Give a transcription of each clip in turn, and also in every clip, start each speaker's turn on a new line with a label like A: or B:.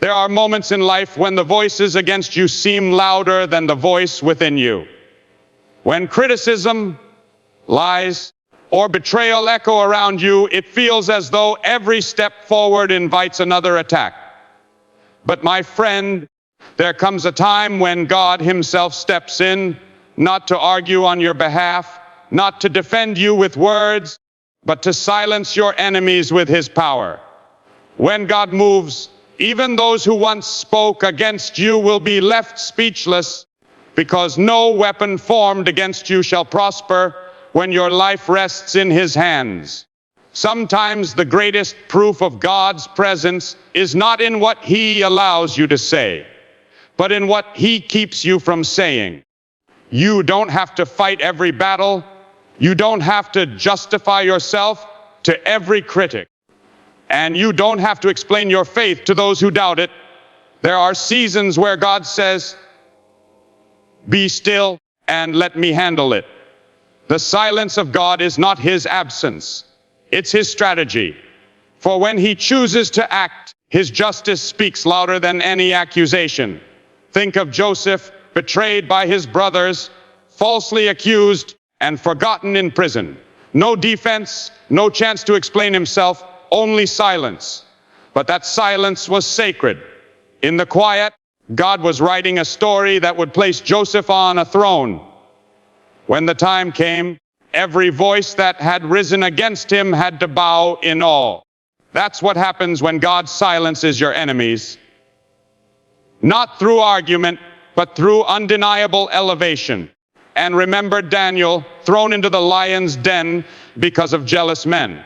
A: There are moments in life when the voices against you seem louder than the voice within you. When criticism, lies, or betrayal echo around you, it feels as though every step forward invites another attack. But my friend, there comes a time when God Himself steps in, not to argue on your behalf, not to defend you with words, but to silence your enemies with His power. When God moves, even those who once spoke against you will be left speechless, because no weapon formed against you shall prosper when your life rests in His hands. Sometimes the greatest proof of God's presence is not in what He allows you to say, but in what He keeps you from saying. You don't have to fight every battle. You don't have to justify yourself to every critic. And you don't have to explain your faith to those who doubt it. There are seasons where God says, "Be still and let me handle it." The silence of God is not His absence. It's His strategy. For when He chooses to act, His justice speaks louder than any accusation. Think of Joseph, betrayed by his brothers, falsely accused, and forgotten in prison. No defense, no chance to explain himself, only silence. But that silence was sacred. In the quiet, God was writing a story that would place Joseph on a throne. When the time came, every voice that had risen against him had to bow in awe. That's what happens when God silences your enemies. Not through argument, but through undeniable elevation. And remember Daniel, thrown into the lion's den because of jealous men.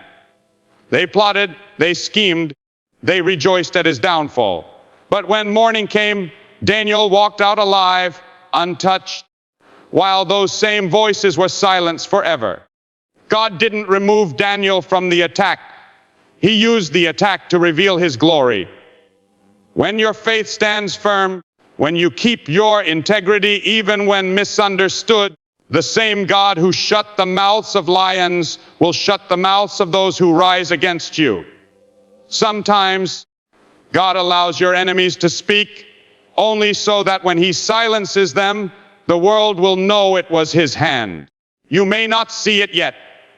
A: They plotted, they schemed, they rejoiced at his downfall. But when morning came, Daniel walked out alive, untouched, while those same voices were silenced forever. God didn't remove Daniel from the attack. He used the attack to reveal His glory. When your faith stands firm, when you keep your integrity even when misunderstood, the same God who shut the mouths of lions will shut the mouths of those who rise against you. Sometimes God allows your enemies to speak only so that when He silences them, the world will know it was His hand. You may not see it yet,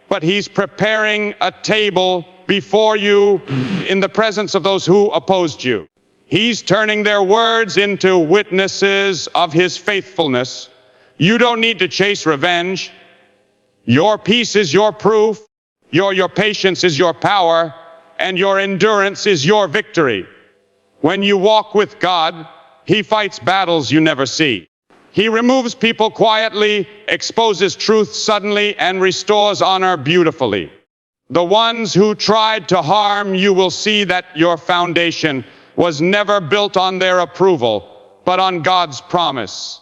A: but He's preparing a table before you in the presence of those who opposed you. He's turning their words into witnesses of His faithfulness. You don't need to chase revenge. Your peace is your proof. Your patience is your power. And your endurance is your victory. When you walk with God, He fights battles you never see. He removes people quietly, exposes truth suddenly, and restores honor beautifully. The ones who tried to harm you will see that your foundation was never built on their approval, but on God's promise.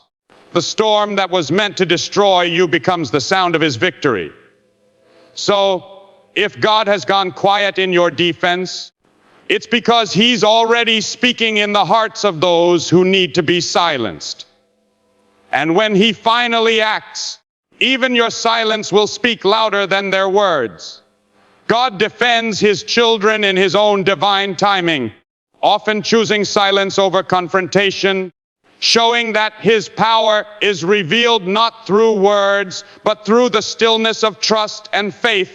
A: The storm that was meant to destroy you becomes the sound of His victory. So, if God has gone quiet in your defense, it's because He's already speaking in the hearts of those who need to be silenced. And when He finally acts, even your silence will speak louder than their words. God defends His children in His own divine timing, often choosing silence over confrontation, showing that His power is revealed not through words, but through the stillness of trust and faith.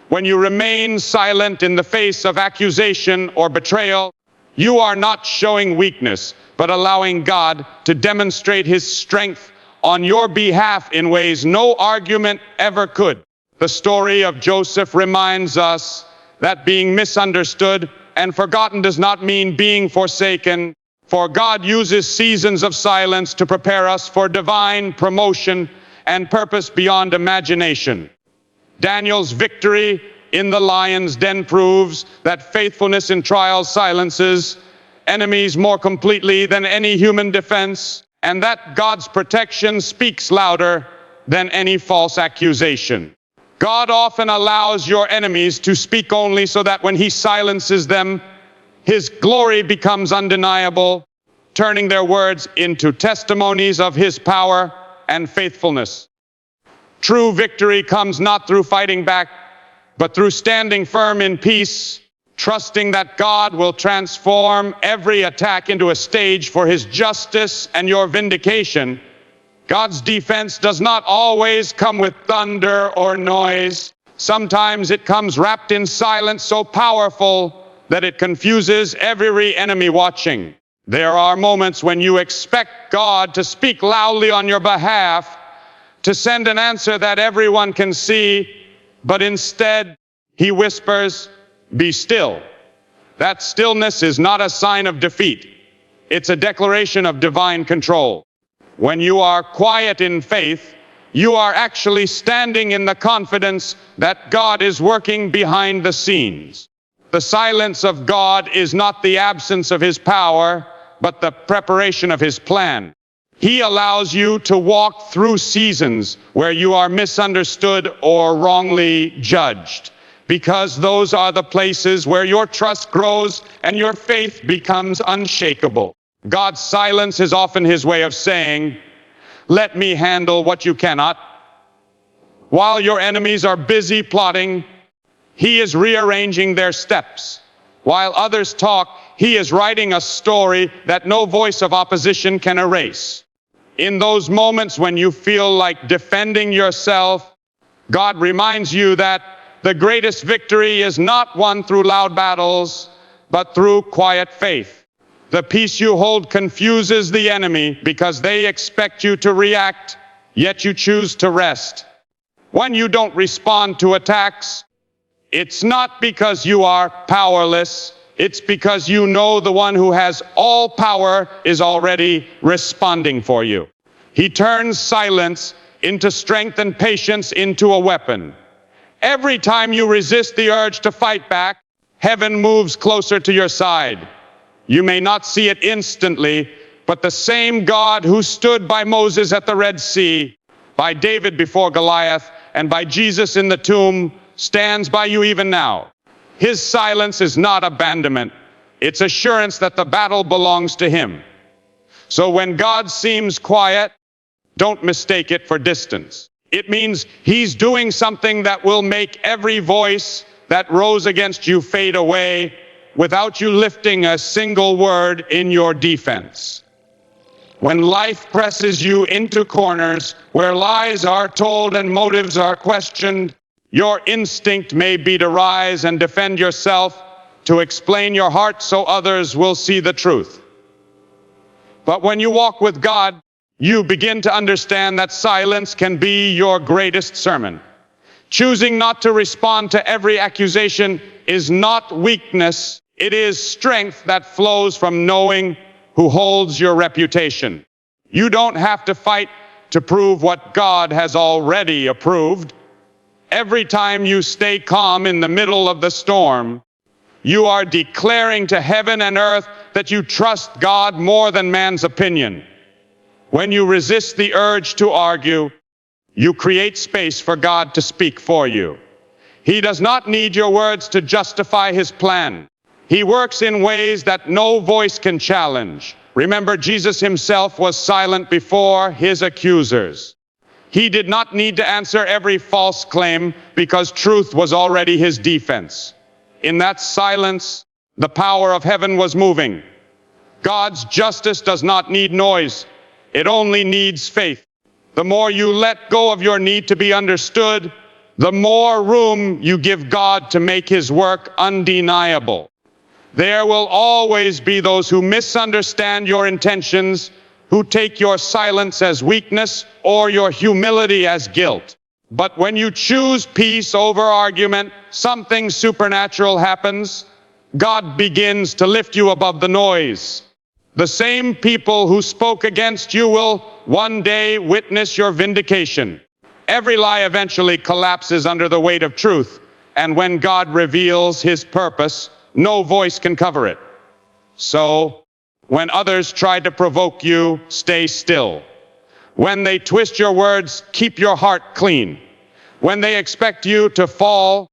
A: When you remain silent in the face of accusation or betrayal, you are not showing weakness, but allowing God to demonstrate His strength on your behalf in ways no argument ever could. The story of Joseph reminds us that being misunderstood and forgotten does not mean being forsaken, for God uses seasons of silence to prepare us for divine promotion and purpose beyond imagination. Daniel's victory in the lion's den proves that faithfulness in trials silences enemies more completely than any human defense, and that God's protection speaks louder than any false accusation. God often allows your enemies to speak only so that when He silences them, His glory becomes undeniable, turning their words into testimonies of His power and faithfulness. True victory comes not through fighting back, but through standing firm in peace, trusting that God will transform every attack into a stage for his justice and your vindication. God's defense does not always come with thunder or noise. Sometimes it comes wrapped in silence so powerful that it confuses every enemy watching. There are moments when you expect God to speak loudly on your behalf, to send an answer that everyone can see, but instead he whispers, "Be still." That stillness is not a sign of defeat. It's a declaration of divine control. When you are quiet in faith, you are actually standing in the confidence that God is working behind the scenes. The silence of God is not the absence of his power, but the preparation of his plan. He allows you to walk through seasons where you are misunderstood or wrongly judged, because those are the places where your trust grows and your faith becomes unshakable. God's silence is often his way of saying, "Let me handle what you cannot." While your enemies are busy plotting, he is rearranging their steps. While others talk, he is writing a story that no voice of opposition can erase. In those moments when you feel like defending yourself, God reminds you that the greatest victory is not won through loud battles, but through quiet faith. The peace you hold confuses the enemy because they expect you to react, yet you choose to rest. When you don't respond to attacks, it's not because you are powerless, it's because you know the one who has all power is already responding for you. He turns silence into strength and patience into a weapon. Every time you resist the urge to fight back, heaven moves closer to your side. You may not see it instantly, but the same God who stood by Moses at the Red Sea, by David before Goliath, and by Jesus in the tomb stands by you even now. His silence is not abandonment. It's assurance that the battle belongs to him. So when God seems quiet, don't mistake it for distance. It means he's doing something that will make every voice that rose against you fade away without you lifting a single word in your defense. When life presses you into corners where lies are told and motives are questioned, your instinct may be to rise and defend yourself, to explain your heart so others will see the truth. But when you walk with God, you begin to understand that silence can be your greatest sermon. Choosing not to respond to every accusation is not weakness, it is strength that flows from knowing who holds your reputation. You don't have to fight to prove what God has already approved. Every time you stay calm in the middle of the storm, you are declaring to heaven and earth that you trust God more than man's opinion. When you resist the urge to argue, you create space for God to speak for you. He does not need your words to justify his plan. He works in ways that no voice can challenge. Remember, Jesus himself was silent before his accusers. He did not need to answer every false claim because truth was already his defense. In that silence, the power of heaven was moving. God's justice does not need noise. It only needs faith. The more you let go of your need to be understood, the more room you give God to make his work undeniable. There will always be those who misunderstand your intentions, who take your silence as weakness or your humility as guilt. But when you choose peace over argument, something supernatural happens. God begins to lift you above the noise. The same people who spoke against you will one day witness your vindication. Every lie eventually collapses under the weight of truth, and when God reveals his purpose, no voice can cover it. So, when others try to provoke you, stay still. When they twist your words, keep your heart clean. When they expect you to fall,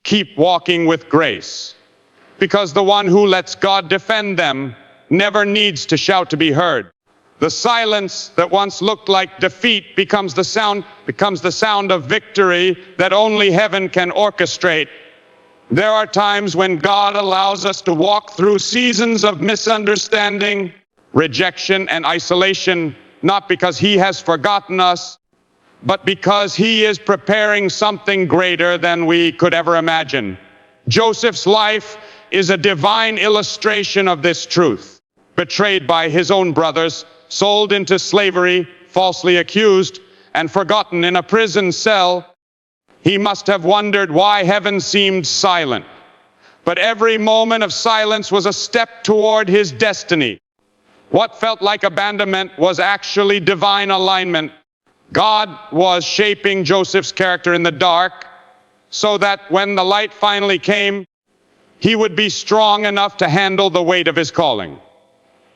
A: keep walking with grace. Because the one who lets God defend them never needs to shout to be heard. The silence that once looked like defeat becomes the sound of victory that only heaven can orchestrate. There are times when God allows us to walk through seasons of misunderstanding, rejection, and isolation, not because He has forgotten us, but because He is preparing something greater than we could ever imagine. Joseph's life is a divine illustration of this truth. Betrayed by his own brothers, sold into slavery, falsely accused, and forgotten in a prison cell, he must have wondered why heaven seemed silent. But every moment of silence was a step toward his destiny. What felt like abandonment was actually divine alignment. God was shaping Joseph's character in the dark so that when the light finally came, he would be strong enough to handle the weight of his calling.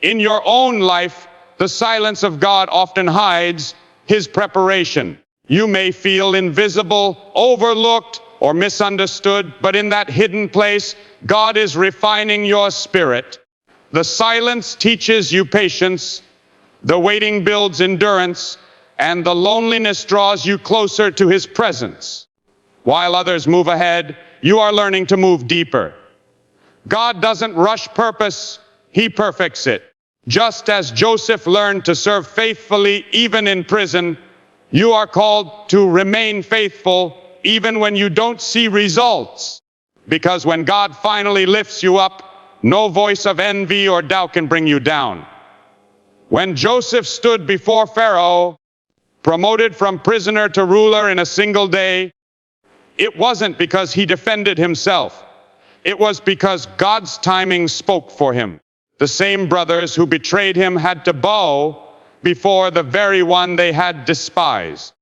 A: In your own life, the silence of God often hides His preparation. You may feel invisible, overlooked, or misunderstood, but in that hidden place, God is refining your spirit. The silence teaches you patience, the waiting builds endurance, and the loneliness draws you closer to His presence. While others move ahead, you are learning to move deeper. God doesn't rush purpose, He perfects it. Just as Joseph learned to serve faithfully even in prison, you are called to remain faithful even when you don't see results. Because when God finally lifts you up, no voice of envy or doubt can bring you down. When Joseph stood before Pharaoh, promoted from prisoner to ruler in a single day, it wasn't because he defended himself. It was because God's timing spoke for him. The same brothers who betrayed him had to bow before the very one they had despised.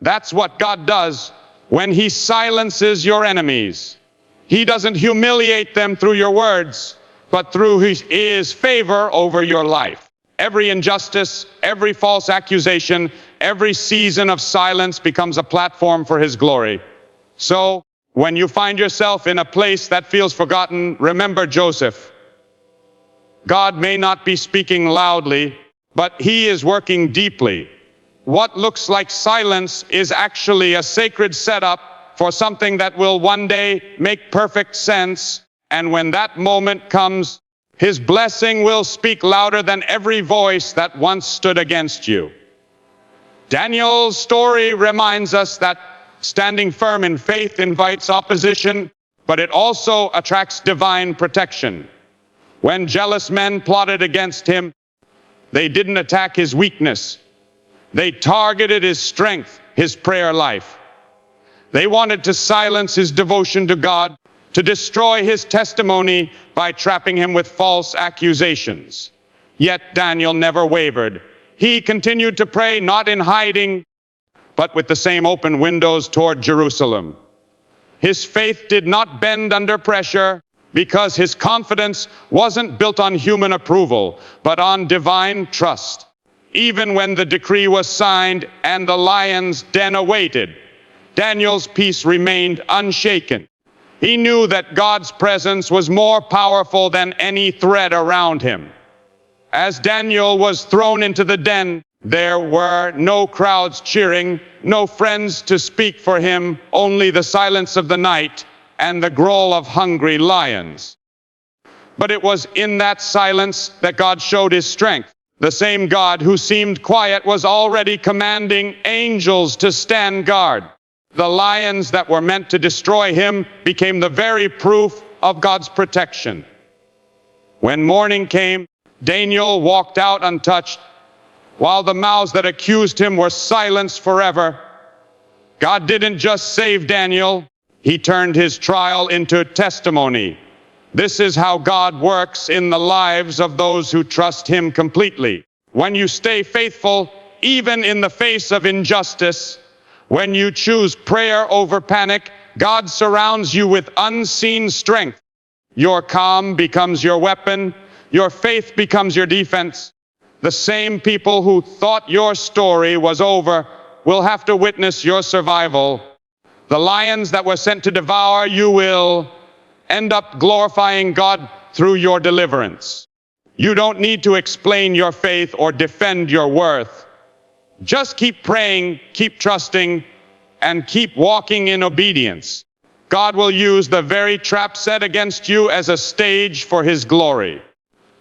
A: That's what God does when He silences your enemies. He doesn't humiliate them through your words, but through His favor over your life. Every injustice, every false accusation, every season of silence becomes a platform for His glory. So, when you find yourself in a place that feels forgotten, remember Joseph. God may not be speaking loudly, but He is working deeply. What looks like silence is actually a sacred setup for something that will one day make perfect sense. And when that moment comes, His blessing will speak louder than every voice that once stood against you. Daniel's story reminds us that standing firm in faith invites opposition, but it also attracts divine protection. When jealous men plotted against him, they didn't attack his weakness. They targeted his strength, his prayer life. They wanted to silence his devotion to God, to destroy his testimony by trapping him with false accusations. Yet Daniel never wavered. He continued to pray, not in hiding, but with the same open windows toward Jerusalem. His faith did not bend under pressure because his confidence wasn't built on human approval, but on divine trust. Even when the decree was signed and the lion's den awaited, Daniel's peace remained unshaken. He knew that God's presence was more powerful than any threat around him. As Daniel was thrown into the den, there were no crowds cheering, no friends to speak for him, only the silence of the night and the growl of hungry lions. But it was in that silence that God showed His strength. The same God who seemed quiet was already commanding angels to stand guard. The lions that were meant to destroy him became the very proof of God's protection. When morning came, Daniel walked out untouched, while the mouths that accused him were silenced forever. God didn't just save Daniel, He turned his trial into testimony. This is how God works in the lives of those who trust Him completely. When you stay faithful, even in the face of injustice, when you choose prayer over panic, God surrounds you with unseen strength. Your calm becomes your weapon, your faith becomes your defense. The same people who thought your story was over will have to witness your survival. The lions that were sent to devour you will end up glorifying God through your deliverance. You don't need to explain your faith or defend your worth. Just keep praying, keep trusting, and keep walking in obedience. God will use the very trap set against you as a stage for His glory.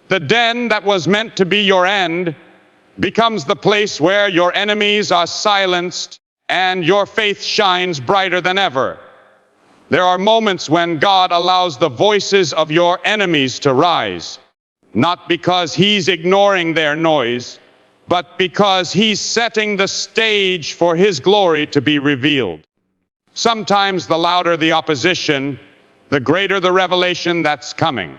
A: The den that was meant to be your end becomes the place where your enemies are silenced and your faith shines brighter than ever. There are moments when God allows the voices of your enemies to rise, not because He's ignoring their noise, but because He's setting the stage for His glory to be revealed. Sometimes the louder the opposition, the greater the revelation that's coming.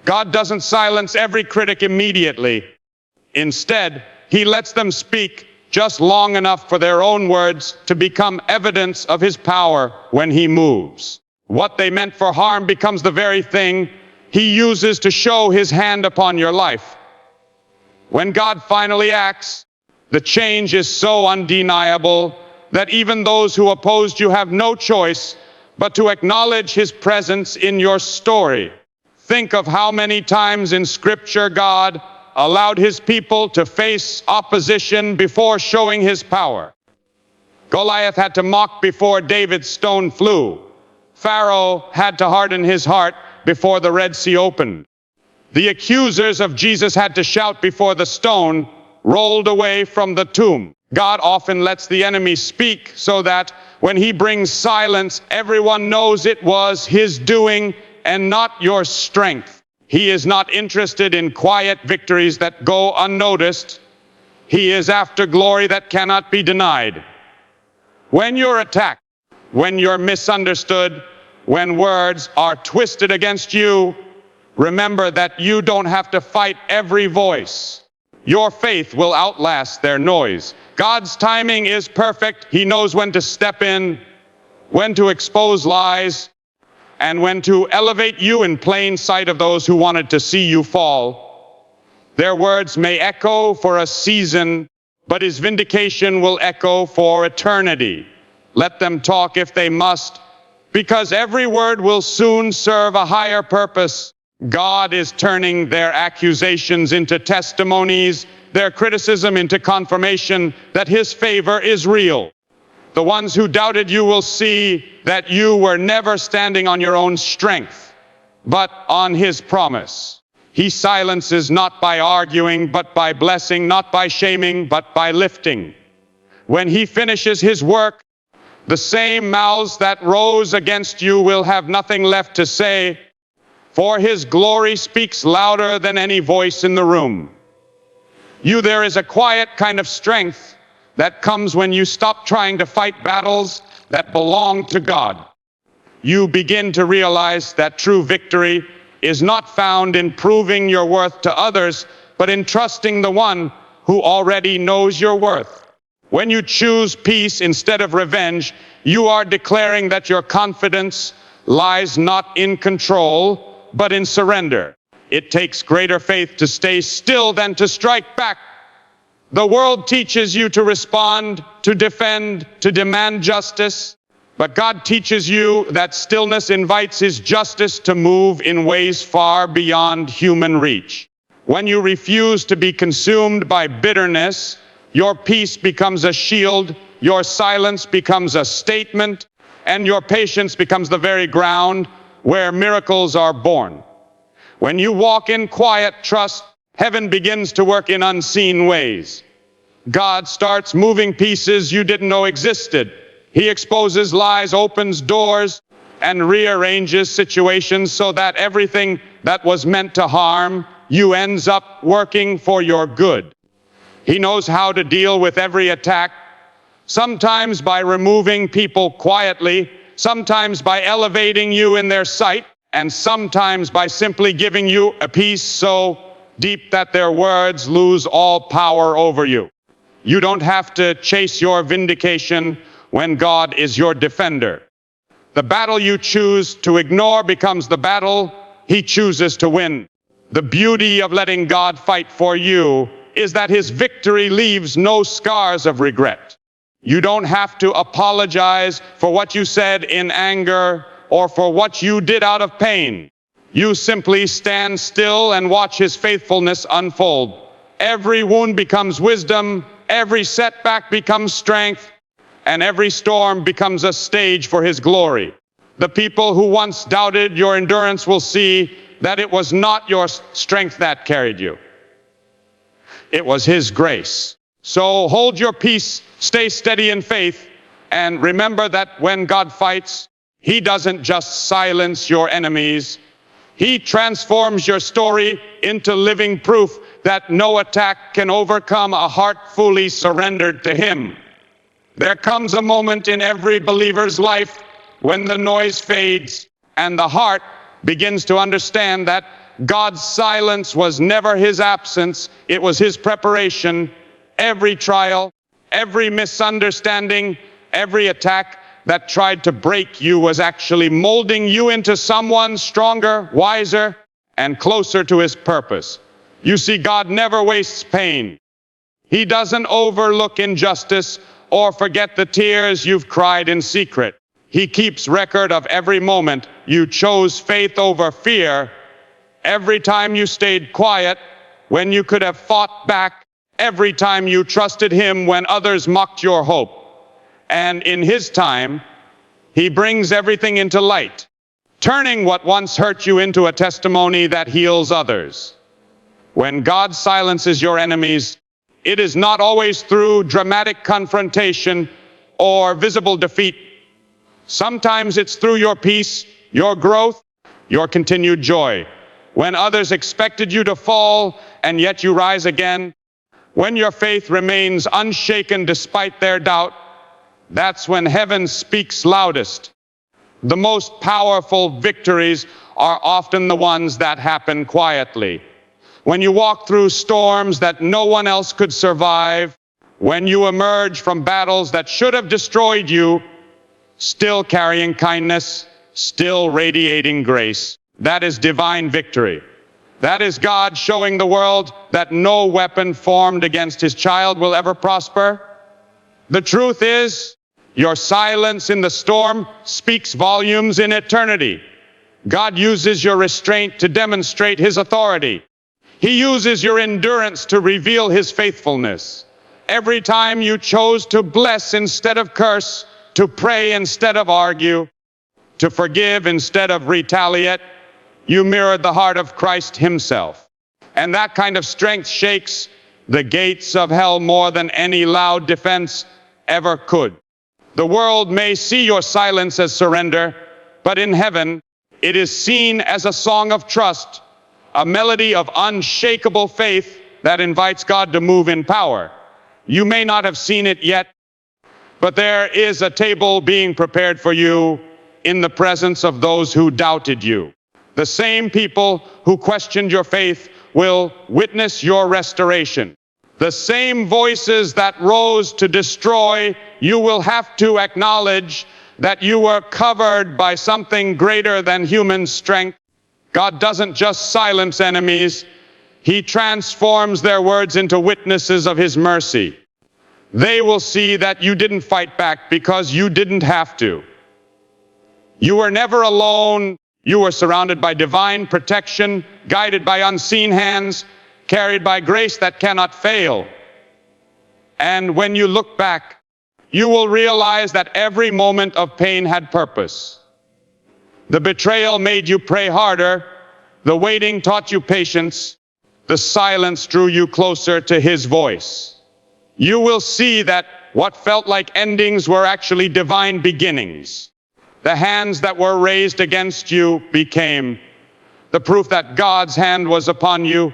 A: God doesn't silence every critic immediately. Instead, He lets them speak just long enough for their own words to become evidence of His power when He moves. What they meant for harm becomes the very thing He uses to show His hand upon your life. When God finally acts, the change is so undeniable that even those who opposed you have no choice but to acknowledge His presence in your story. Think of how many times in Scripture God allowed His people to face opposition before showing His power. Goliath had to mock before David's stone flew. Pharaoh had to harden his heart before the Red Sea opened. The accusers of Jesus had to shout before the stone rolled away from the tomb. God often lets the enemy speak so that when He brings silence, everyone knows it was His doing and not your strength. He is not interested in quiet victories that go unnoticed. He is after glory that cannot be denied. When you're attacked, when you're misunderstood, when words are twisted against you, remember that you don't have to fight every voice. Your faith will outlast their noise. God's timing is perfect. He knows when to step in, when to expose lies, and when to elevate you in plain sight of those who wanted to see you fall. Their words may echo for a season, but His vindication will echo for eternity. Let them talk if they must, because every word will soon serve a higher purpose. God is turning their accusations into testimonies, their criticism into confirmation that His favor is real. The ones who doubted you will see that you were never standing on your own strength, but on His promise. He silences not by arguing, but by blessing, not by shaming, but by lifting. When He finishes His work, the same mouths that rose against you will have nothing left to say, for His glory speaks louder than any voice in the room. There is a quiet kind of strength that comes when you stop trying to fight battles that belong to God. You begin to realize that true victory is not found in proving your worth to others, but in trusting the one who already knows your worth. When you choose peace instead of revenge, you are declaring that your confidence lies not in control, but in surrender. It takes greater faith to stay still than to strike back. The world teaches you to respond, to defend, to demand justice, but God teaches you that stillness invites His justice to move in ways far beyond human reach. When you refuse to be consumed by bitterness, your peace becomes a shield, your silence becomes a statement, and your patience becomes the very ground where miracles are born. When you walk in quiet trust, heaven begins to work in unseen ways. God starts moving pieces you didn't know existed. He exposes lies, opens doors, and rearranges situations so that everything that was meant to harm you ends up working for your good. He knows how to deal with every attack, sometimes by removing people quietly, sometimes by elevating you in their sight, and sometimes by simply giving you a peace so deep that their words lose all power over you. You don't have to chase your vindication when God is your defender. The battle you choose to ignore becomes the battle He chooses to win. The beauty of letting God fight for you is that His victory leaves no scars of regret. You don't have to apologize for what you said in anger or for what you did out of pain. You simply stand still and watch His faithfulness unfold. Every wound becomes wisdom, every setback becomes strength, and every storm becomes a stage for his glory. The people who once doubted your endurance will see that it was not your strength that carried you. It was his grace. So hold your peace, stay steady in faith, and remember that when God fights, he doesn't just silence your enemies. He transforms your story into living proof that no attack can overcome a heart fully surrendered to him. There comes a moment in every believer's life when the noise fades and the heart begins to understand that God's silence was never his absence, it was his preparation. Every trial, every misunderstanding, every attack that tried to break you was actually molding you into someone stronger, wiser, and closer to his purpose. You see, God never wastes pain. He doesn't overlook injustice or forget the tears you've cried in secret. He keeps record of every moment you chose faith over fear, every time you stayed quiet when you could have fought back, every time you trusted him when others mocked your hope. And in his time, he brings everything into light, turning what once hurt you into a testimony that heals others. When God silences your enemies, it is not always through dramatic confrontation or visible defeat. Sometimes it's through your peace, your growth, your continued joy. When others expected you to fall and yet you rise again, when your faith remains unshaken despite their doubt, that's when heaven speaks loudest. The most powerful victories are often the ones that happen quietly. When you walk through storms that no one else could survive, when you emerge from battles that should have destroyed you, still carrying kindness, still radiating grace, that is divine victory. That is God showing the world that no weapon formed against his child will ever prosper. The truth is, your silence in the storm speaks volumes in eternity. God uses your restraint to demonstrate his authority. He uses your endurance to reveal his faithfulness. Every time you chose to bless instead of curse, to pray instead of argue, to forgive instead of retaliate, you mirrored the heart of Christ himself. And that kind of strength shakes the gates of hell more than any loud defense ever could. The world may see your silence as surrender, but in heaven, it is seen as a song of trust, a melody of unshakable faith that invites God to move in power. You may not have seen it yet, but there is a table being prepared for you in the presence of those who doubted you. The same people who questioned your faith will witness your restoration. The same voices that rose to destroy, you will have to acknowledge that you were covered by something greater than human strength. God doesn't just silence enemies, he transforms their words into witnesses of his mercy. They will see that you didn't fight back because you didn't have to. You were never alone. You were surrounded by divine protection, guided by unseen hands, carried by grace that cannot fail. And when you look back, you will realize that every moment of pain had purpose. The betrayal made you pray harder. The waiting taught you patience. The silence drew you closer to his voice. You will see that what felt like endings were actually divine beginnings. The hands that were raised against you became the proof that God's hand was upon you.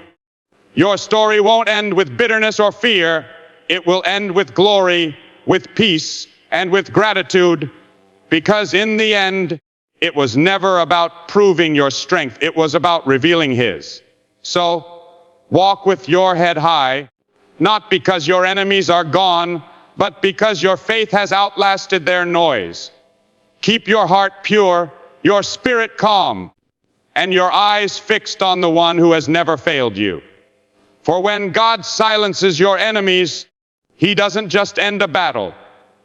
A: Your story won't end with bitterness or fear. It will end with glory, with peace, and with gratitude, because in the end, it was never about proving your strength. It was about revealing his. So, walk with your head high, not because your enemies are gone, but because your faith has outlasted their noise. Keep your heart pure, your spirit calm, and your eyes fixed on the one who has never failed you. For when God silences your enemies, he doesn't just end a battle.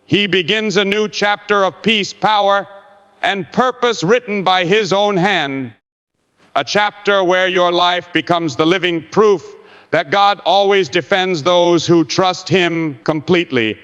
A: He begins a new chapter of peace, power, and purpose written by his own hand. A chapter where your life becomes the living proof that God always defends those who trust him completely.